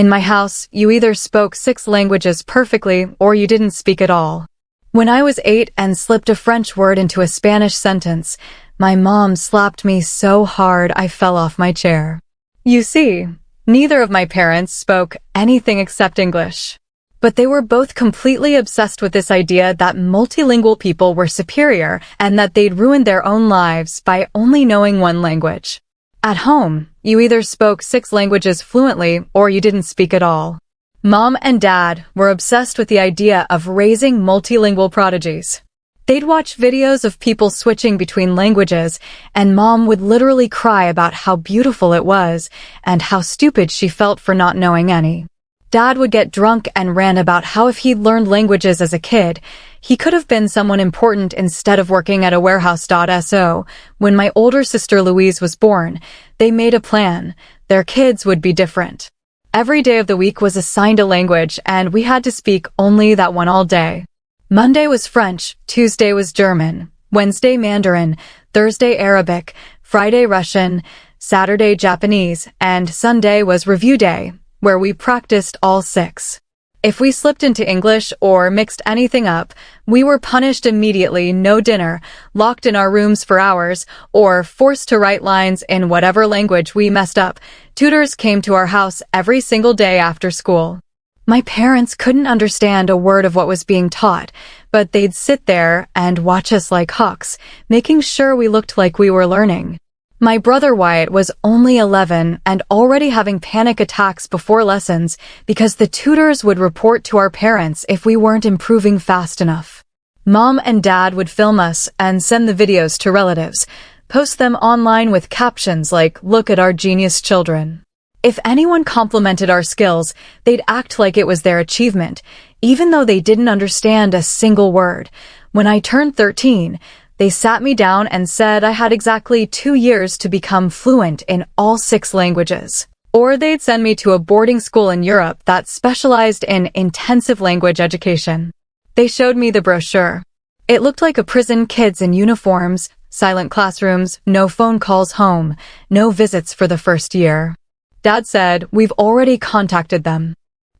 In my house, you either spoke 6 languages perfectly or you didn't speak at all. When I was 8 and slipped a French word into a Spanish sentence, my mom slapped me so hard I fell off my chair. You see, neither of my parents spoke anything except English. But they were both completely obsessed with this idea that multilingual people were superior and that they'd ruined their own lives by only knowing one language. At home, you either spoke 6 languages fluently or you didn't speak at all. Mom and Dad were obsessed with the idea of raising multilingual prodigies. They'd watch videos of people switching between languages, and Mom would literally cry about how beautiful it was and how stupid she felt for not knowing any. Dad would get drunk and rant about how if he'd learned languages as a kid, he could have been someone important instead of working at a warehouse. So, when my older sister Louise was born, they made a plan. Their kids would be different. Every day of the week was assigned a language, and we had to speak only that one all day. Monday was French, Tuesday was German, Wednesday Mandarin, Thursday Arabic, Friday Russian, Saturday Japanese, and Sunday was review day, where we practiced all 6. If we slipped into English or mixed anything up, we were punished immediately, no dinner, locked in our rooms for hours, or forced to write lines in whatever language we messed up. Tutors came to our house every single day after school. My parents couldn't understand a word of what was being taught, but they'd sit there and watch us like hawks, making sure we looked like we were learning. My brother Wyatt was only 11 and already having panic attacks before lessons because the tutors would report to our parents if we weren't improving fast enough. Mom and Dad would film us and send the videos to relatives, post them online with captions like, "Look at our genius children." If anyone complimented our skills, they'd act like it was their achievement, even though they didn't understand a single word. When I turned 13, they sat me down and said I had exactly 2 years to become fluent in all 6 languages. Or they'd send me to a boarding school in Europe that specialized in intensive language education. They showed me the brochure. It looked like a prison, kids in uniforms, silent classrooms, no phone calls home, no visits for the first year. Dad said, "We've already contacted them.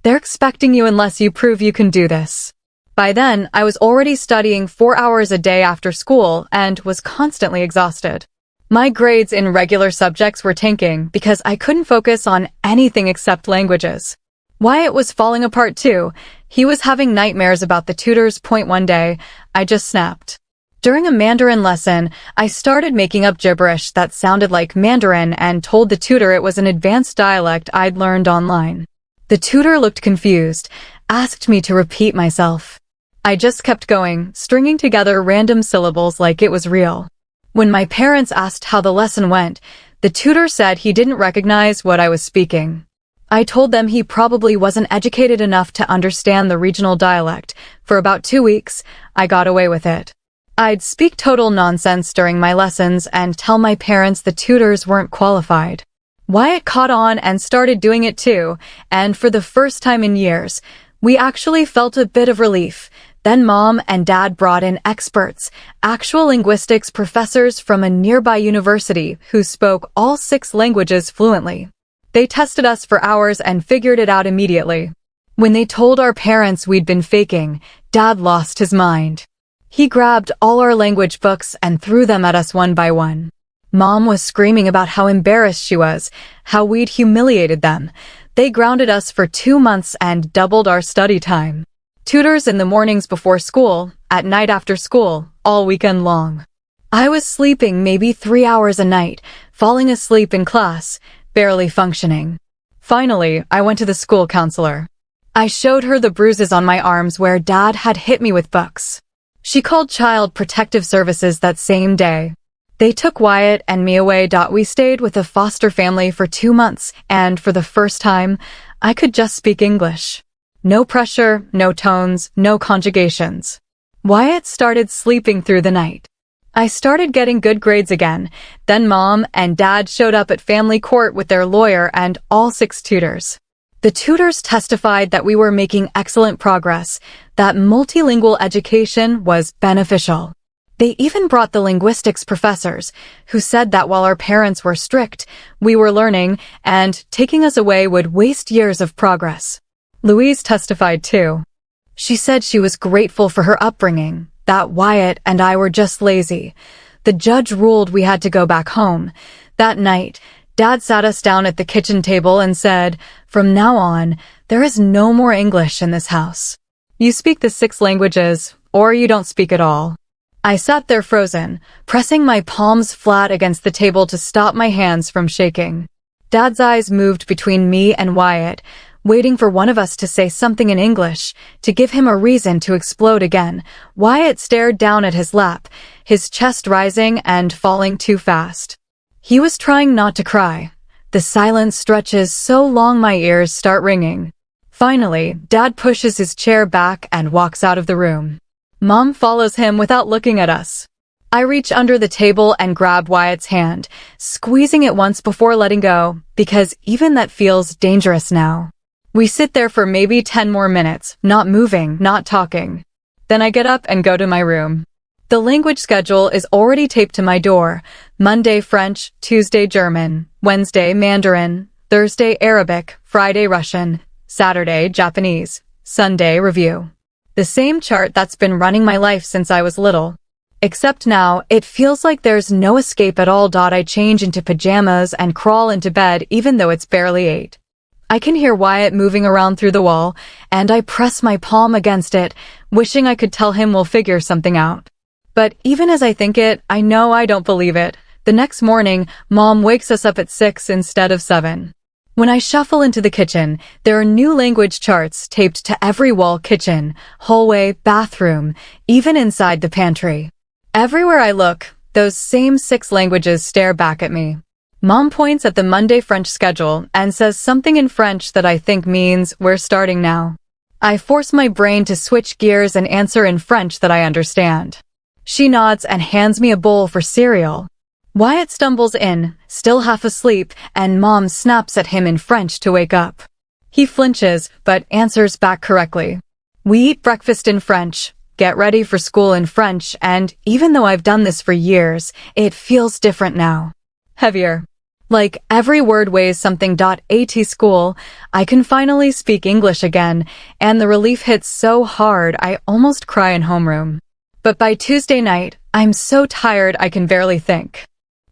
They're expecting you unless you prove you can do this." By then, I was already studying 4 hours a day after school and was constantly exhausted. My grades in regular subjects were tanking because I couldn't focus on anything except languages. Wyatt was falling apart too. He was having nightmares about the tutor's point one day. I just snapped. During a Mandarin lesson, I started making up gibberish that sounded like Mandarin and told the tutor it was an advanced dialect I'd learned online. The tutor looked confused, asked me to repeat myself. I just kept going, stringing together random syllables like it was real. When my parents asked how the lesson went, the tutor said he didn't recognize what I was speaking. I told them he probably wasn't educated enough to understand the regional dialect. For about 2 weeks, I got away with it. I'd speak total nonsense during my lessons and tell my parents the tutors weren't qualified. Wyatt caught on and started doing it too, and for the first time in years, we actually felt a bit of relief. Then Mom and Dad brought in experts, actual linguistics professors from a nearby university who spoke all 6 languages fluently. They tested us for hours and figured it out immediately. When they told our parents we'd been faking, Dad lost his mind. He grabbed all our language books and threw them at us one by one. Mom was screaming about how embarrassed she was, how we'd humiliated them. They grounded us for 2 months and doubled our study time. Tutors in the mornings before school, at night after school, all weekend long. I was sleeping maybe 3 hours a night, falling asleep in class, barely functioning. Finally, I went to the school counselor. I showed her the bruises on my arms where Dad had hit me with books. She called Child Protective Services that same day. They took Wyatt and me away. We stayed with a foster family for 2 months, and for the first time, I could just speak English. No pressure, no tones, no conjugations. Wyatt started sleeping through the night. I started getting good grades again. Then Mom and Dad showed up at family court with their lawyer and all 6 tutors. The tutors testified that we were making excellent progress, that multilingual education was beneficial. They even brought the linguistics professors, who said that while our parents were strict, we were learning, and taking us away would waste years of progress. Louise testified too. She said she was grateful for her upbringing, that Wyatt and I were just lazy. The judge ruled we had to go back home. That night, Dad sat us down at the kitchen table and said, "From now on, there is no more English in this house. You speak the 6 languages, or you don't speak at all." I sat there frozen, pressing my palms flat against the table to stop my hands from shaking. Dad's eyes moved between me and Wyatt, waiting for one of us to say something in English, to give him a reason to explode again. Wyatt stared down at his lap, his chest rising and falling too fast. He was trying not to cry. The silence stretches so long my ears start ringing. Finally, Dad pushes his chair back and walks out of the room. Mom follows him without looking at us. I reach under the table and grab Wyatt's hand, squeezing it once before letting go, because even that feels dangerous now. We sit there for maybe 10 more minutes, not moving, not talking. Then I get up and go to my room. The language schedule is already taped to my door. Monday French, Tuesday German, Wednesday Mandarin, Thursday Arabic, Friday Russian, Saturday Japanese, Sunday review. The same chart that's been running my life since I was little. Except now, it feels like there's no escape at all. I change into pajamas and crawl into bed even though it's barely 8. I can hear Wyatt moving around through the wall, and I press my palm against it, wishing I could tell him we'll figure something out. But even as I think it, I know I don't believe it. The next morning, Mom wakes us up at 6 instead of 7. When I shuffle into the kitchen, there are new language charts taped to every wall: kitchen, hallway, bathroom, even inside the pantry. Everywhere I look, those same 6 languages stare back at me. Mom points at the Monday French schedule and says something in French that I think means we're starting now. I force my brain to switch gears and answer in French that I understand. She nods and hands me a bowl for cereal. Wyatt stumbles in, still half asleep, and Mom snaps at him in French to wake up. He flinches, but answers back correctly. We eat breakfast in French, get ready for school in French, and even though I've done this for years, it feels different now. Heavier. Like every word weighs something. At school, I can finally speak English again, and the relief hits so hard I almost cry in homeroom. But by Tuesday night, I'm so tired I can barely think.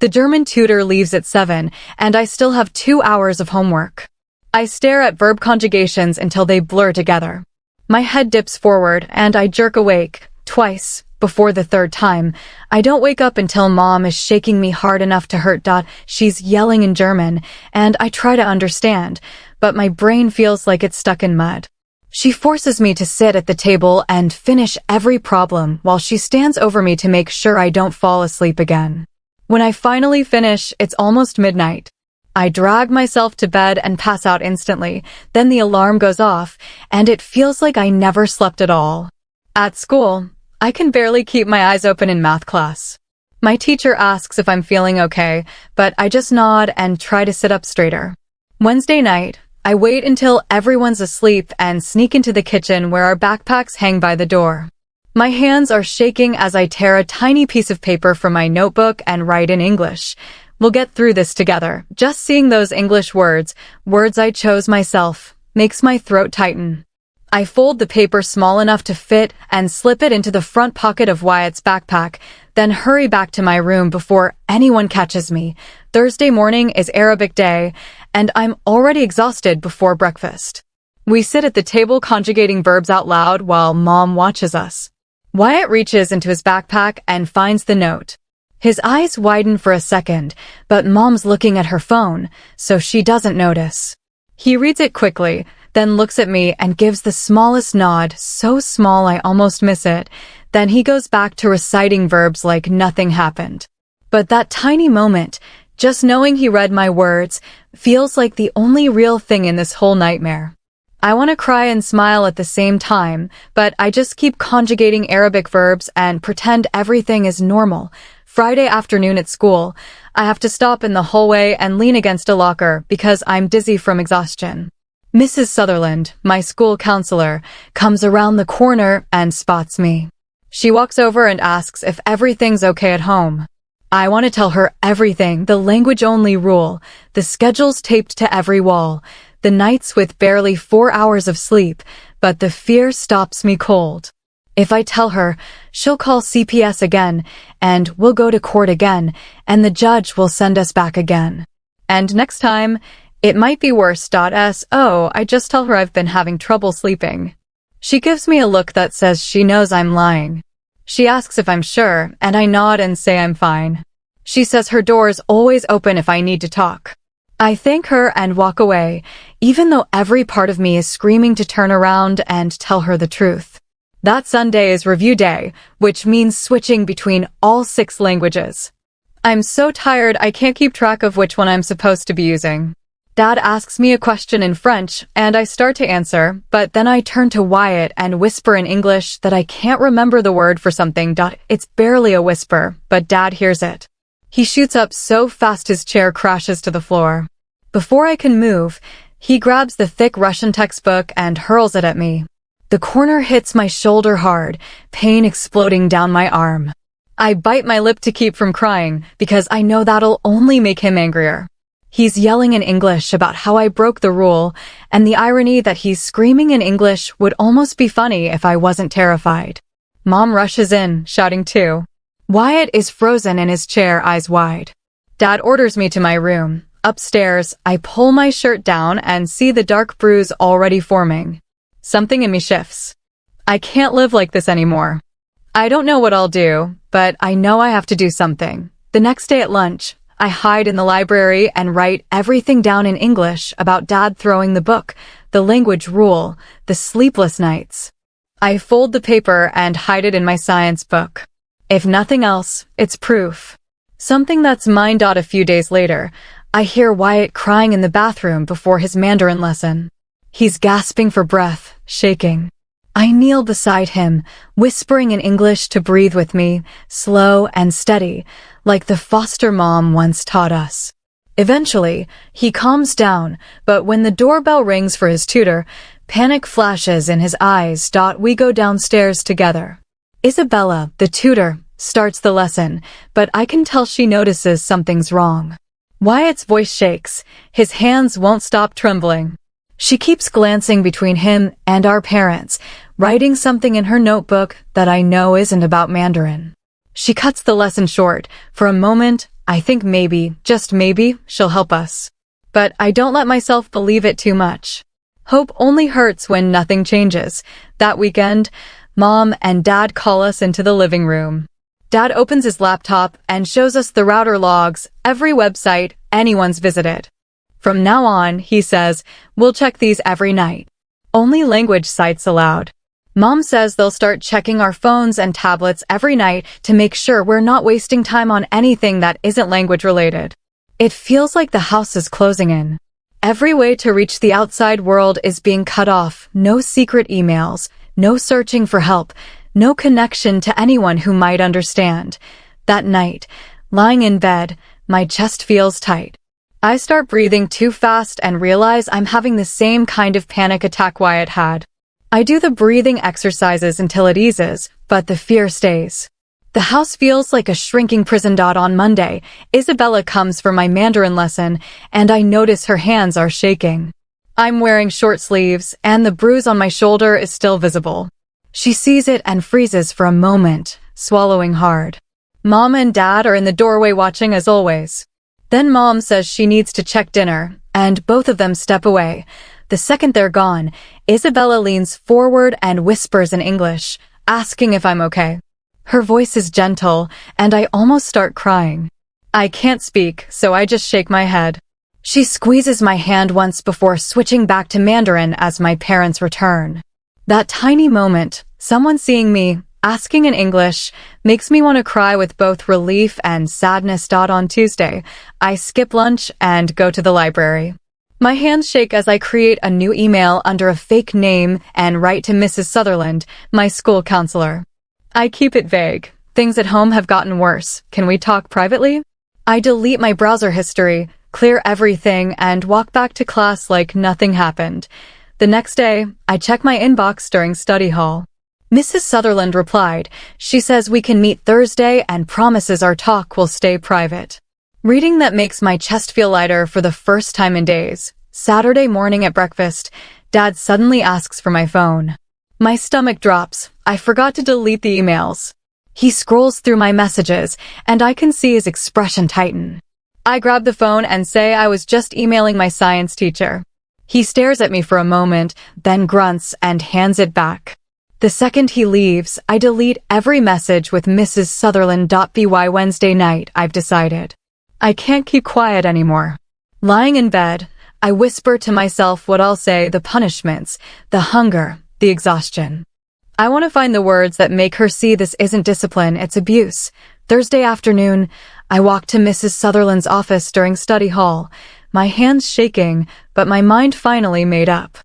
The German tutor leaves at 7, and I still have 2 hours of homework. I stare at verb conjugations until they blur together. My head dips forward, and I jerk awake, twice. Before the 3rd time, I don't wake up until Mom is shaking me hard enough to hurt. She's yelling in German, and I try to understand, but my brain feels like it's stuck in mud. She forces me to sit at the table and finish every problem while she stands over me to make sure I don't fall asleep again. When I finally finish, it's almost midnight. I drag myself to bed and pass out instantly. Then the alarm goes off, and it feels like I never slept at all. At school, I can barely keep my eyes open in math class. My teacher asks if I'm feeling okay, but I just nod and try to sit up straighter. Wednesday night, I wait until everyone's asleep and sneak into the kitchen where our backpacks hang by the door. My hands are shaking as I tear a tiny piece of paper from my notebook and write in English. We'll get through this together. Just seeing those English words I chose myself, makes my throat tighten. I fold the paper small enough to fit and slip it into the front pocket of Wyatt's backpack, then hurry back to my room before anyone catches me. Thursday morning is Arabic day, and I'm already exhausted before breakfast. We sit at the table conjugating verbs out loud while Mom watches us. Wyatt reaches into his backpack and finds the note. His eyes widen for a second, but Mom's looking at her phone, so she doesn't notice. He reads it quickly, then looks at me and gives the smallest nod, so small I almost miss it. Then he goes back to reciting verbs like nothing happened. But that tiny moment, just knowing he read my words, feels like the only real thing in this whole nightmare. I want to cry and smile at the same time, but I just keep conjugating Arabic verbs and pretend everything is normal. Friday afternoon at school, I have to stop in the hallway and lean against a locker because I'm dizzy from exhaustion. Mrs. Sutherland, my school counselor, comes around the corner and spots me. She walks over and asks if everything's okay at home. I want to tell her everything, the language-only rule, the schedules taped to every wall, the nights with barely 4 hours of sleep, but the fear stops me cold. If I tell her, she'll call CPS again, and we'll go to court again, and the judge will send us back again. And next time, it might be worse. I just tell her I've been having trouble sleeping. She gives me a look that says she knows I'm lying. She asks if I'm sure, and I nod and say I'm fine. She says her door's always open if I need to talk. I thank her and walk away, even though every part of me is screaming to turn around and tell her the truth. That Sunday is review day, which means switching between all 6 languages. I'm so tired I can't keep track of which one I'm supposed to be using. Dad asks me a question in French, and I start to answer, but then I turn to Wyatt and whisper in English that I can't remember the word for something. It's barely a whisper, but Dad hears it. He shoots up so fast his chair crashes to the floor. Before I can move, he grabs the thick Russian textbook and hurls it at me. The corner hits my shoulder hard, pain exploding down my arm. I bite my lip to keep from crying because I know that'll only make him angrier. He's yelling in English about how I broke the rule, and the irony that he's screaming in English would almost be funny if I wasn't terrified. Mom rushes in, shouting too. Wyatt is frozen in his chair, eyes wide. Dad orders me to my room. Upstairs, I pull my shirt down and see the dark bruise already forming. Something in me shifts. I can't live like this anymore. I don't know what I'll do, but I know I have to do something. The next day at lunch, I hide in the library and write everything down in English about Dad throwing the book, the language rule, the sleepless nights. I fold the paper and hide it in my science book. If nothing else, it's proof. Something that's mine. A few days later, I hear Wyatt crying in the bathroom before his Mandarin lesson. He's gasping for breath, shaking. I kneel beside him, whispering in English to breathe with me, slow and steady, like the foster mom once taught us. Eventually, he calms down, but when the doorbell rings for his tutor, panic flashes in his eyes. We go downstairs together. Isabella, the tutor, starts the lesson, but I can tell she notices something's wrong. Wyatt's voice shakes, his hands won't stop trembling. She keeps glancing between him and our parents, writing something in her notebook that I know isn't about Mandarin. She cuts the lesson short. For a moment, I think maybe, just maybe, she'll help us. But I don't let myself believe it too much. Hope only hurts when nothing changes. That weekend, Mom and Dad call us into the living room. Dad opens his laptop and shows us the router logs, every website anyone's visited. From now on, he says, we'll check these every night. Only language sites allowed. Mom says they'll start checking our phones and tablets every night to make sure we're not wasting time on anything that isn't language related. It feels like the house is closing in. Every way to reach the outside world is being cut off. No secret emails, no searching for help, no connection to anyone who might understand. That night, lying in bed, my chest feels tight. I start breathing too fast and realize I'm having the same kind of panic attack Wyatt had. I do the breathing exercises until it eases, but the fear stays. The house feels like a shrinking prison. On Monday, Isabella comes for my Mandarin lesson, and I notice her hands are shaking. I'm wearing short sleeves, and the bruise on my shoulder is still visible. She sees it and freezes for a moment, swallowing hard. Mom and Dad are in the doorway watching as always. Then Mom says she needs to check dinner, and both of them step away. The second they're gone, Isabella leans forward and whispers in English, asking if I'm okay. Her voice is gentle, and I almost start crying. I can't speak, so I just shake my head. She squeezes my hand once before switching back to Mandarin as my parents return. That tiny moment, someone seeing me, asking in English, makes me want to cry with both relief and sadness. On Tuesday, I skip lunch and go to the library. My hands shake as I create a new email under a fake name and write to Mrs. Sutherland, my school counselor. I keep it vague. Things at home have gotten worse. Can we talk privately? I delete my browser history, clear everything, and walk back to class like nothing happened. The next day, I check my inbox during study hall. Mrs. Sutherland replied. She says we can meet Thursday and promises our talk will stay private. Reading that makes my chest feel lighter for the first time in days. Saturday morning at breakfast, Dad suddenly asks for my phone. My stomach drops. I forgot to delete the emails. He scrolls through my messages, and I can see his expression tighten. I grab the phone and say I was just emailing my science teacher. He stares at me for a moment, then grunts and hands it back. The second he leaves, I delete every message with Mrs. Sutherland.by Wednesday night, I've decided. I can't keep quiet anymore. Lying in bed, I whisper to myself what I'll say, the punishments, the hunger, the exhaustion. I want to find the words that make her see this isn't discipline, it's abuse. Thursday afternoon, I walk to Mrs. Sutherland's office during study hall, my hands shaking, but my mind finally made up.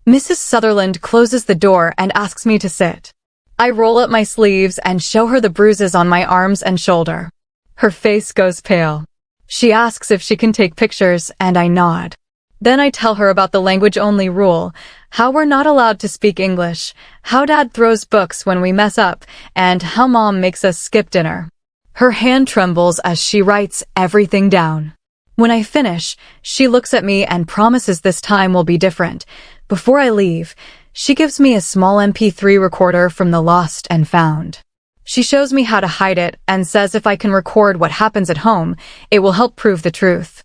Mrs. Sutherland closes the door and asks me to sit. I roll up my sleeves and show her the bruises on my arms and shoulder. Her face goes pale. She asks if she can take pictures, and I nod. Then I tell her about the language-only rule, how we're not allowed to speak English, how Dad throws books when we mess up, and how Mom makes us skip dinner. Her hand trembles as she writes everything down. When I finish, she looks at me and promises this time will be different. Before I leave, she gives me a small MP3 recorder from the Lost and Found. She shows me how to hide it and says if I can record what happens at home, it will help prove the truth.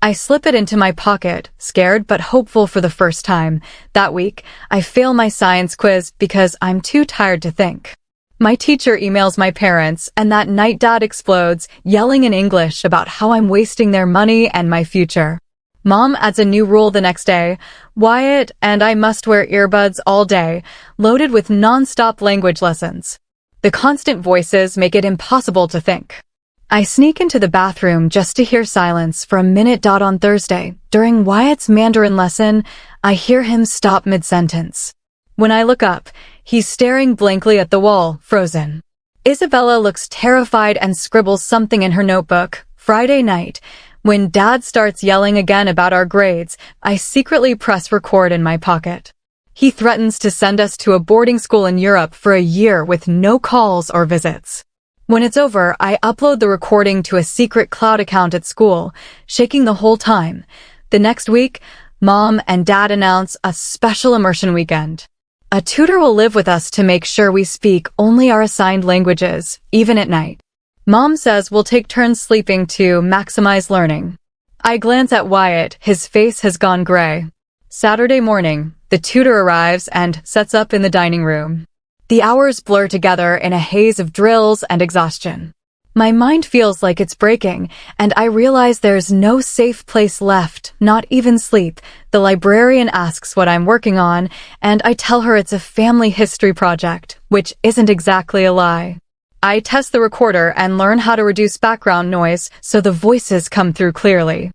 I slip it into my pocket, scared but hopeful for the first time. That week, I fail my science quiz because I'm too tired to think. My teacher emails my parents, and that night Dad explodes, yelling in English about how I'm wasting their money and my future. Mom adds a new rule the next day. Wyatt and I must wear earbuds all day, loaded with non-stop language lessons. The constant voices make it impossible to think. I sneak into the bathroom just to hear silence for a minute. On Thursday, during Wyatt's Mandarin lesson, I hear him stop mid-sentence. When I look up, he's staring blankly at the wall, frozen. Isabella looks terrified and scribbles something in her notebook. Friday night, when Dad starts yelling again about our grades, I secretly press record in my pocket. He threatens to send us to a boarding school in Europe for a year with no calls or visits. When it's over, I upload the recording to a secret cloud account at school, shaking the whole time. The next week, Mom and Dad announce a special immersion weekend. A tutor will live with us to make sure we speak only our assigned languages, even at night. Mom says we'll take turns sleeping to maximize learning. I glance at Wyatt, his face has gone gray. Saturday morning, the tutor arrives and sets up in the dining room. The hours blur together in a haze of drills and exhaustion. My mind feels like it's breaking, and I realize there's no safe place left, not even sleep. The librarian asks what I'm working on, and I tell her it's a family history project, which isn't exactly a lie. I test the recorder and learn how to reduce background noise so the voices come through clearly.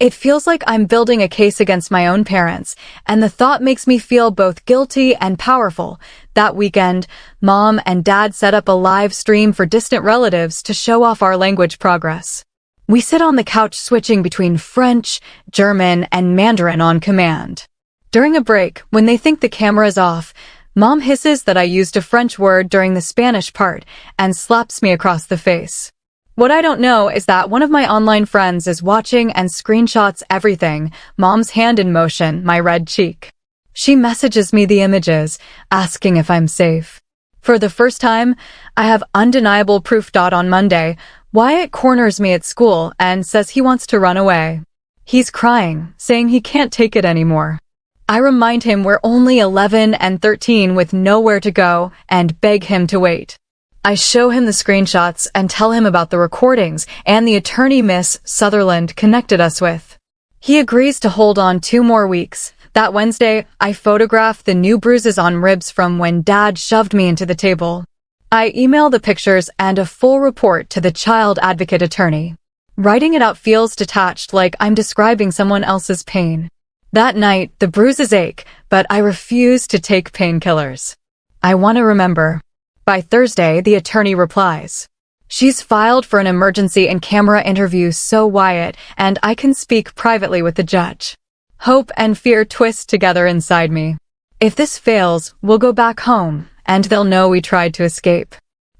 It feels like I'm building a case against my own parents, and the thought makes me feel both guilty and powerful. That weekend, Mom and Dad set up a live stream for distant relatives to show off our language progress. We sit on the couch switching between French, German, and Mandarin on command. During a break, when they think the camera is off, Mom hisses that I used a French word during the Spanish part and slaps me across the face. What I don't know is that one of my online friends is watching and screenshots everything, Mom's hand in motion, my red cheek. She messages me the images, asking if I'm safe. For the first time, I have undeniable proof. On Monday, Wyatt corners me at school and says he wants to run away. He's crying, saying he can't take it anymore. I remind him we're only 11 and 13 with nowhere to go and beg him to wait. I show him the screenshots and tell him about the recordings and the attorney Miss Sutherland connected us with. He agrees to hold on 2 more weeks. That Wednesday, I photograph the new bruises on ribs from when Dad shoved me into the table. I email the pictures and a full report to the child advocate attorney. Writing it out feels detached, like I'm describing someone else's pain. That night, the bruises ache, but I refuse to take painkillers. I want to remember. By Thursday, the attorney replies. She's filed for an emergency and camera interview so Wyatt and I can speak privately with the judge. Hope and fear twist together inside me. If this fails, we'll go back home, and they'll know we tried to escape.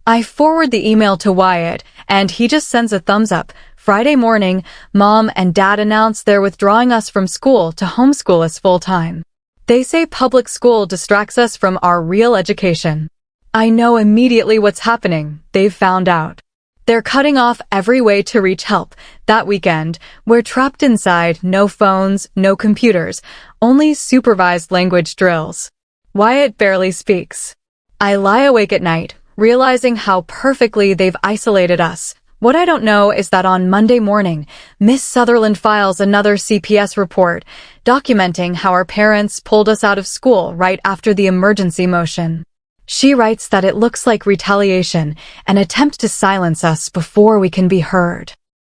I forward the email to Wyatt, and he just sends a thumbs up. Friday morning, Mom and Dad announce they're withdrawing us from school to homeschool us full-time. They say public school distracts us from our real education. I know immediately what's happening. They've found out. They're cutting off every way to reach help. That weekend, we're trapped inside, no phones, no computers, only supervised language drills. Wyatt barely speaks. I lie awake at night, realizing how perfectly they've isolated us. What I don't know is that on Monday morning, Miss Sutherland files another CPS report, documenting how our parents pulled us out of school right after the emergency motion. She writes that it looks like retaliation, an attempt to silence us before we can be heard.